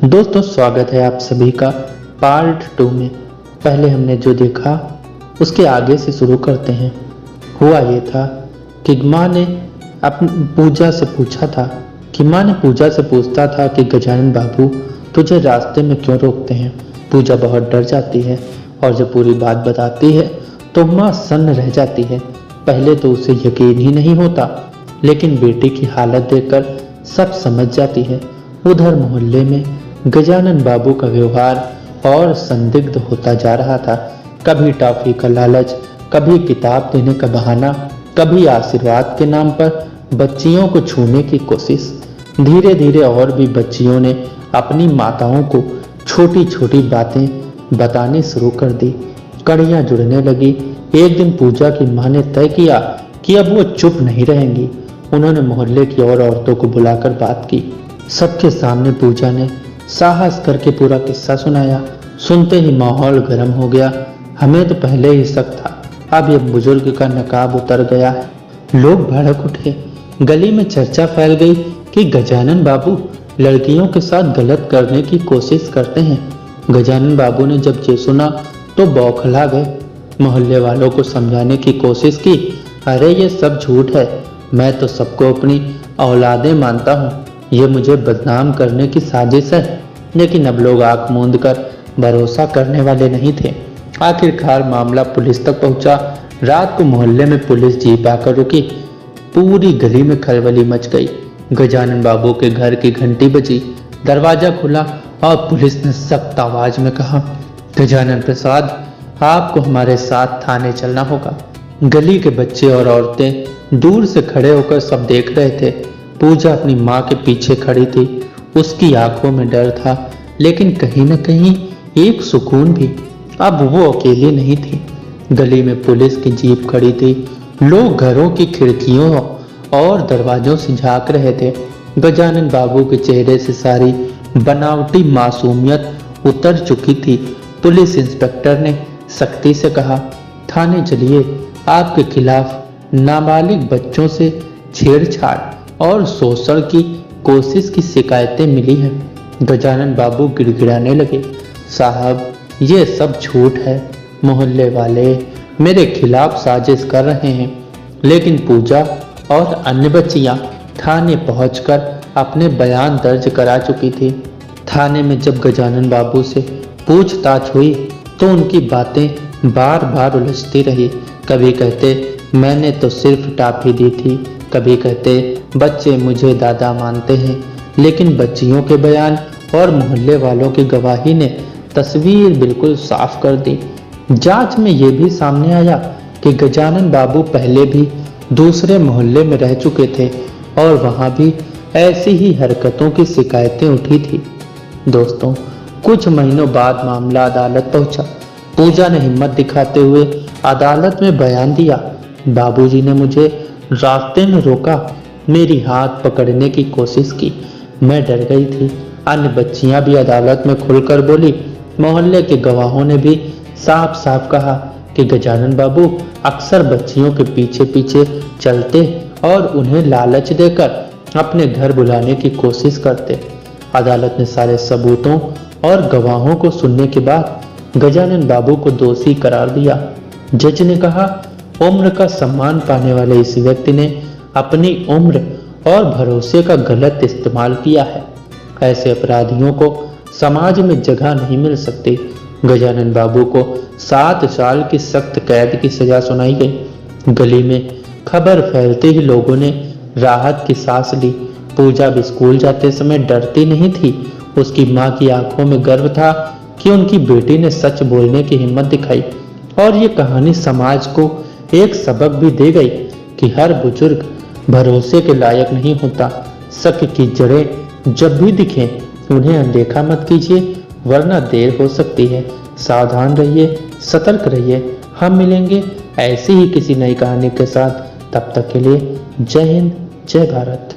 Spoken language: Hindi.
दोस्तों स्वागत है आप सभी का पार्ट 2 में। पहले हमने जो देखा उसके आगे से शुरू करते हैं। हुआ ये था कि माँ ने अपनी पूजा से पूछा था पूजा से पूछता था कि गजानन बाबू तुझे रास्ते में क्यों रोकते हैं। पूजा बहुत डर जाती है और जब पूरी बात बताती है तो माँ सन्न रह जाती है। पहले तो उसे यकीन ही नहीं होता, लेकिन बेटी की हालत देखकर सब समझ जाती है। उधर मोहल्ले में गजानन बाबू का व्यवहार और संदिग्ध होता जा रहा था। कभी टॉफी का लालच, कभी किताब देने का बहाना, कभी आशीर्वाद के नाम पर बच्चियों को छूने की कोशिश। धीरे धीरे और भी बच्चियों ने अपनी माताओं को छोटी छोटी बातें बतानी शुरू कर दी। कड़ियां जुड़ने लगी। एक दिन पूजा की मां ने तय किया कि अब वो चुप नहीं रहेंगी। उन्होंने मोहल्ले की और औरतों को बुलाकर बात की। सबके सामने पूजा ने साहस करके पूरा किस्सा सुनाया। सुनते ही माहौल गर्म हो गया। हमें तो पहले ही शक था, अब ये बुजुर्ग का नकाब उतर गया है। लोग भड़क उठे। गली में चर्चा फैल गई कि गजानन बाबू लड़कियों के साथ गलत करने की कोशिश करते हैं। गजानन बाबू ने जब ये सुना तो बौखला गए। मोहल्ले वालों को समझाने की कोशिश की, अरे ये सब झूठ है, मैं तो सबको अपनी औलादें मानता हूँ, ये मुझे बदनाम करने की साजिश है। लेकिन अब लोग आंख मूंद कर भरोसा करने वाले नहीं थे। आखिरकार मामला पुलिस तक पहुंचा। रात को मोहल्ले में पुलिस जीप आकर रुकी। पूरी गली में खलबली मच गई। गजानन बाबू के घर की घंटी बजी। दरवाजा खुला और पुलिस ने सख्त आवाज में कहा, गजानन प्रसाद, आपको हमारे साथ थाने चलना होगा। गली के बच्चे और औरतें दूर से खड़े होकर सब देख रहे थे। पूजा अपनी माँ के पीछे खड़ी थी। उसकी आंखों में डर था, लेकिन कहीं न कहीं एक सुकून भी। अब वो अकेली नहीं थी। गली में पुलिस की जीप खड़ी थी। लोग घरों की खिड़कियों और दरवाजों से झांक रहे थे। गजानन बाबू के चेहरे से सारी बनावटी मासूमियत उतर चुकी थी। पुलिस इंस्पेक्टर ने सख्ती से कहा, थाने चलिए, आपके खिलाफ नाबालिग बच्चों से छेड़छाड़ और शोषण की कोशिश की शिकायतें मिली हैं। गजानन बाबू गिड़गिड़ाने लगे, साहब ये सब झूठ है, मोहल्ले वाले मेरे खिलाफ साजिश कर रहे हैं। लेकिन पूजा और अन्य बच्चियां थाने पहुंचकर अपने बयान दर्ज करा चुकी थी। थाने में जब गजानन बाबू से पूछताछ हुई तो उनकी बातें बार बार उलझती रही। कभी कहते मैंने तो सिर्फ टॉफी दी थी, कभी कहते बच्चे मुझे दादा मानते हैं। लेकिन बच्चियों के बयान और मोहल्ले वालों की गवाही ने तस्वीर बिल्कुल साफ कर दी। जांच में यह भी सामने आया कि गजानन बाबू पहले भी दूसरे मोहल्ले में रह चुके थे और वहां भी ऐसी ही हरकतों की शिकायतें उठी थी। दोस्तों, कुछ महीनों बाद मामला अदालत पहुंचा। पूजा ने हिम्मत दिखाते हुए अदालत में बयान दिया, बाबूजी ने मुझे रास्ते में रोका, मेरी हाथ पकड़ने की कोशिश की, मैं डर गई थी। अन्य बच्चियां भी अदालत में खुलकर बोली। मोहल्ले के गवाहों ने भी साफ साफ कहा कि गजानन बाबू अक्सर बच्चियों के पीछे पीछे चलते और उन्हें लालच देकर अपने घर बुलाने की कोशिश करते। अदालत ने सारे सबूतों और गवाहों को सुनने के बाद गजानन बाबू को दोषी करार दिया। जज ने कहा, उम्र का सम्मान पाने वाले इस व्यक्ति ने अपनी उम्र और भरोसे का गलत इस्तेमाल किया है। ऐसे अपराधियों को समाज में जगह नहीं मिल सकती। गजानन बाबू को 7 साल की सख्त कैद की सजा सुनाई गई। गली में खबर फैलते ही लोगों ने राहत की सांस ली। पूजा भी स्कूल जाते समय डरती नहीं थी। उसकी माँ की आंखों में गर्व था कि उनकी बेटी ने सच बोलने की हिम्मत दिखाई। और ये कहानी समाज को एक सबक भी दे गई कि हर बुजुर्ग भरोसे के लायक नहीं होता। शक की जड़ें जब भी दिखें उन्हें अनदेखा मत कीजिए, वरना देर हो सकती है। सावधान रहिए, सतर्क रहिए। हम मिलेंगे ऐसी ही किसी नई कहानी के साथ। तब तक के लिए जय हिंद, जय भारत।